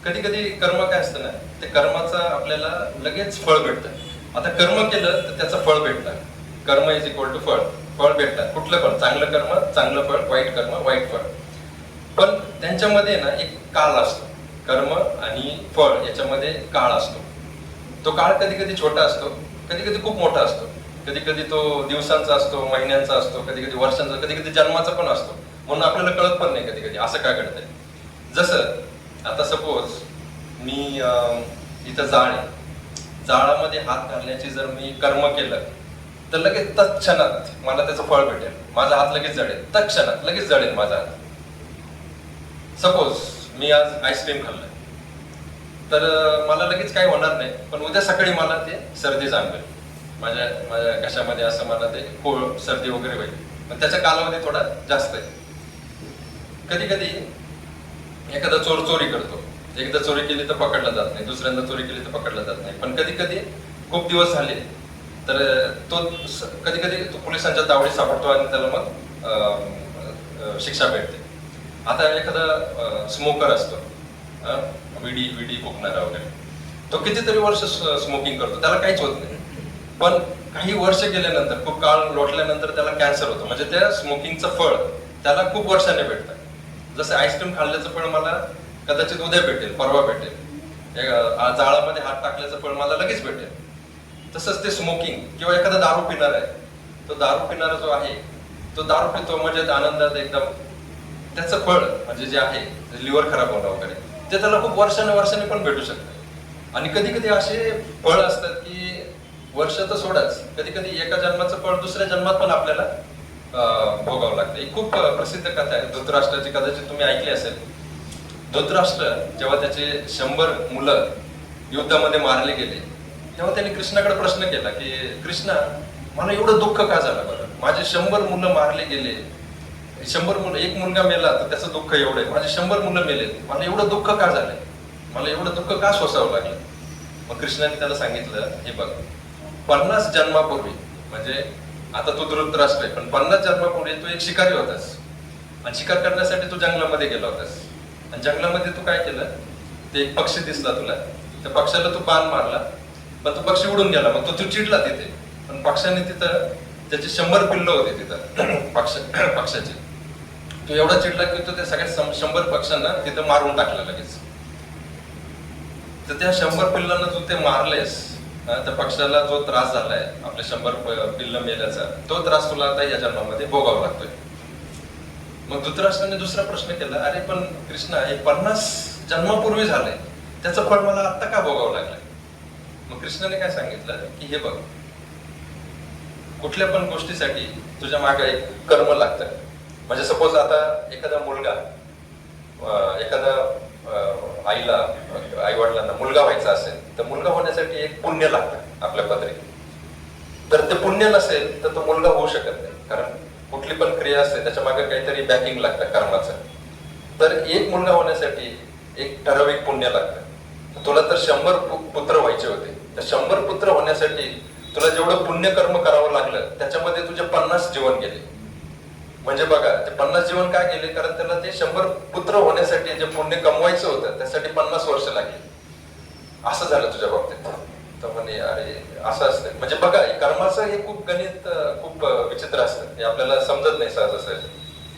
कधी कधी कर्म काय असतं ना, ते कर्माचं आपल्याला लगेच फळ भेटतं. आता कर्म केलं तर त्याचं फळ भेटतं. कर्म इज इक्वल टू फळ. फळ भेटतात. कुठलं फळ? चांगलं कर्म चांगलं फळ, वाईट कर्म वाईट फळ. पण त्यांच्यामध्ये ना एक काळ असतो. कर्म आणि फळ याच्यामध्ये काळ असतो. तो काळ कधी कधी छोटा असतो, कधी कधी खूप मोठा असतो. कधी कधी तो दिवसांचा असतो, महिन्यांचा असतो, कधी कधी वर्षांचा, कधी कधी जन्माचा पण असतो. म्हणून आपल्याला कळत पण नाही कधी कधी असं काय घडतंय. जसं आता सपोज मी इथं जाळ आहे, जाळामध्ये हात घालण्याची जर मी कर्म केलं तर लगेच तत्क्षणात मला त्याचं फळ भेटेल. माझा हात लगेच जळेल, तत्क्षणात लगेच जळेल माझा हात. सपोज मी आज आईस्क्रीम खाल्लं तर मला लगेच काही होणार नाही, पण उद्या सकाळी मला ते सर्दी जाणवेल. माझ्या माझ्या घशामध्ये असं मला ते कोळ सर्दी वगैरे होईल. पण त्याचा कालावधी थोडा जास्त आहे. कधी कधी एखादा चोर चोरी करतो, एकदा चोरी केली तर पकडला जात नाही, दुसऱ्यांदा चोरी केली तर पकडला जात नाही. पण कधी कधी खूप दिवस झाले तर तो कधी कधी तो पोलिसांच्या तावडीत सापडतो आणि त्याला मग शिक्षा भेटते. आता एखादा स्मोकर असतो, विडी फुकणारा वगैरे, तो कितीतरी वर्ष स्मोकिंग करतो, त्याला काहीच होत नाही. पण काही वर्ष गेल्यानंतर, खूप काळ लोटल्यानंतर त्याला कॅन्सर होतो. म्हणजे त्या स्मोकिंगचं फळ त्याला खूप वर्षाने भेटतं. जसं आईस्क्रीम खाल्ल्याचं फळ मला कदाचित उद्या भेटेल, परवा भेटेल. जाळामध्ये हात टाकल्याचं फळ मला लगेच भेटेल. तसंच ते स्मोकिंग किंवा एखादा दारू पिणार आहे, तो दारू पिणारा जो आहे तो दारू पितो म्हणजे आनंदात एकदम, त्याचं फळ म्हणजे जे आहे लिव्हर खराब होणं वगैरे, ते त्याला खूप वर्षाने पण भेटू शकतं. आणि कधी कधी असे फळ असतात की वर्ष तर सोडाच, कधी कधी एका जन्माचं फळ दुसऱ्या जन्मात पण आपल्याला भोगावं लागतं. ही खूप प्रसिद्ध कथा आहे धृतराष्ट्राची, कदाचित तुम्ही ऐकली असेल. धृतराष्ट्र जेव्हा त्याचे 100 मुलं युद्धामध्ये मारले गेले तेव्हा त्यांनी कृष्णाकडे प्रश्न केला की कृष्णा, मला एवढं दुःख का झालं बरं? माझे 100 मुलं मारले गेले, 100 मुलं, एक मुलगा मेला तर त्याचं दुःख एवढं आहे, माझे 100 मुलं मेले, मला एवढं दुःख का झालंय? मला एवढं दुःख का सोसावं लागलं? मग कृष्णाने त्याला सांगितलं, हे बघ, 50 जन्मापूर्वी, म्हणजे आता तू धृतराष्ट्र आहे, पण 50 जन्मापूर्वी तू एक शिकारी होतास आणि शिकार करण्यासाठी तू जंगलामध्ये गेला होतास. आणि जंगलामध्ये तू काय केलं, ते एक पक्षी दिसला तुला, त्या पक्षाला तू बाण मारला, पण तो पक्षी उडून गेला. मग तो चिडला तिथे, पण पक्षाने तिथं त्याची 100 पिल्लं होती तिथं पक्षाची. तो एवढा चिडला की तो त्या सगळ्या 100 पक्ष्यांना तिथं मारून टाकलं लगेच. तर त्या 100 पिल्लांना तू ते मारलेस, त्या पक्षाला जो त्रास झालाय आपल्या 100 पिल्ल मेल्याचा, तो त्रास तुला आता या जन्मामध्ये भोगावा लागतोय. मग धृतराष्ट्राने दुसरा प्रश्न केला, अरे पण कृष्णा, हे 50 जन्मापूर्वी झालंय, त्याचं फळ मला आता का भोगावं लागलंय? मग कृष्णाने काय सांगितलं की हे बघ, कुठल्या पण गोष्टीसाठी तुझ्या मागे एक कर्म लागतं. म्हणजे सपोज आता एखादा मुलगा, एखादा आईला, आई वडिलांना मुलगा व्हायचा असेल तर मुलगा होण्यासाठी एक पुण्य लागतं आपल्या पदरी. तर ते पुण्य नसेल तर तो मुलगा होऊ शकत नाही, कारण कुठली पण क्रिया असते त्याच्या मागे काहीतरी बॅकिंग लागतं कर्माचं. तर एक मुलगा होण्यासाठी एक ठराविक पुण्य लागतं. तुला तर 100 पुत्र व्हायचे होते, तर 100 पुत्र होण्यासाठी तुला जेवढं पुण्य कर्म करावं लागलं त्याच्यामध्ये तुझे 50 जीवन गेले. म्हणजे बघा, ते 50 जीवन काय गेले, कारण त्याला ते 100 पुत्र होण्यासाठी जे पुण्य कमवायचं होतं त्यासाठी 50 वर्ष लागली. असं झालं तुझ्या बाबतीत. तर म्हणे अरे असं असतं. म्हणजे बघा, कर्माचं हे खूप गणित खूप विचित्र असतं, हे आपल्याला समजत नाही सहजासहजी.